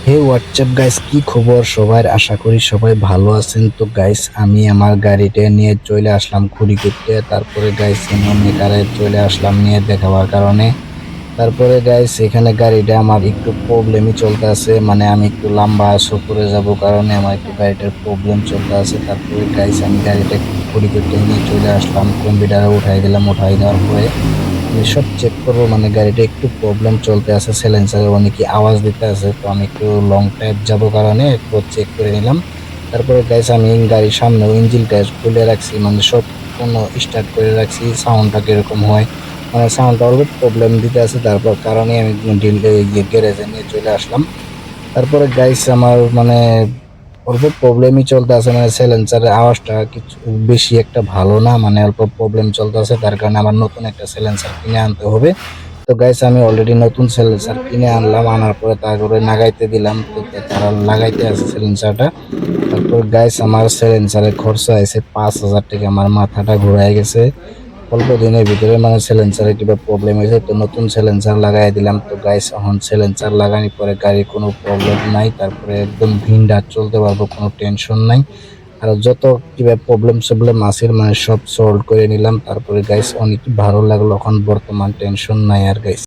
হে WhatsApp guys, কি খবর সবার? আশা করি সবাই ভালো আছেন। তো গাইস, আমি আমার গাড়িটা নিয়ে চলে আসলাম খুঁড়ি করতে। তারপরে গাইস মেকারে চলে আসলাম নিয়ে দেখাবার কারণে। তারপরে গাইস এখানে গাড়িটা আমার একটু প্রবলেমই চলতে আছে, মানে আমি একটু লম্বা সফরে যাব কারণে আমার একটু গাড়িটার প্রবলেম চলতে আছে। তারপরে গাইস আমি গাড়িটা একটু খুঁড়ি করতে নিয়ে চলে আসলাম, কম্পিউটারে উঠাই দিলাম। উঠাই দেওয়ার পরে আমি সব চেক করবো, মানে গাড়িটা একটু প্রবলেম চলতে আছে, সাইলেন্সারে অনেক আওয়াজ দিতে আছে। তো আমি একটু লং টাইপ যাব কারণে একটু চেক করে নিলাম। তারপরে গাইস আমি গাড়ির সামনে ইঞ্জিনটা খুলে রাখছি, মানে সব কোনো স্টার্ট করে রাখছি, সাউন্ডটা কিরকম হয়, মানে সাউন্ডটা অল্প প্রবলেম দিতে আছে। তারপর কারণে আমি গ্যারেজে নিয়ে চলে আসলাম। তারপরে গাইস আমার মানে অল্প প্রবলেমই চলতে আছে, মানে সাইলেন্সারের আওয়াজটা কিছু বেশি একটা ভালো না, মানে অল্প প্রবলেম চলতে আছে। তার কারণে আমার নতুন একটা সাইলেন্সার কিনে আনতে হবে। তো গাইস আমি অলরেডি নতুন সাইলেন্সার কিনে আনলাম, আনার পরে তারপরে লাগাইতে দিলাম। তো তারা লাগাইতে আছে সাইলেন্সারটা। তারপর গাইস আমার সাইলেন্সারের খরচা হয়েছে 5,000 টাকা। আমার মাথাটা ঘুরাই গেছে অল্প দিনের ভিতরে, মানে সিলেন্সারে কিবা প্রবলেম হয়েছে। তো নতুন সিলেন্সার লাগাই দিলাম। তো গাইস এখন সিলেন্সার লাগানোর পরে গাড়ির কোনো প্রবলেম নাই, তারপরে একদম ভিন্ডা চলতে পারবো, কোনো টেনশন নাই। আর যত কিবা প্রবলেম আছে মানে সব সলভ করে নিলাম। তারপরে গাইস অনেক ভালো লাগলো, এখন বর্তমান টেনশন নাই আর গাইস।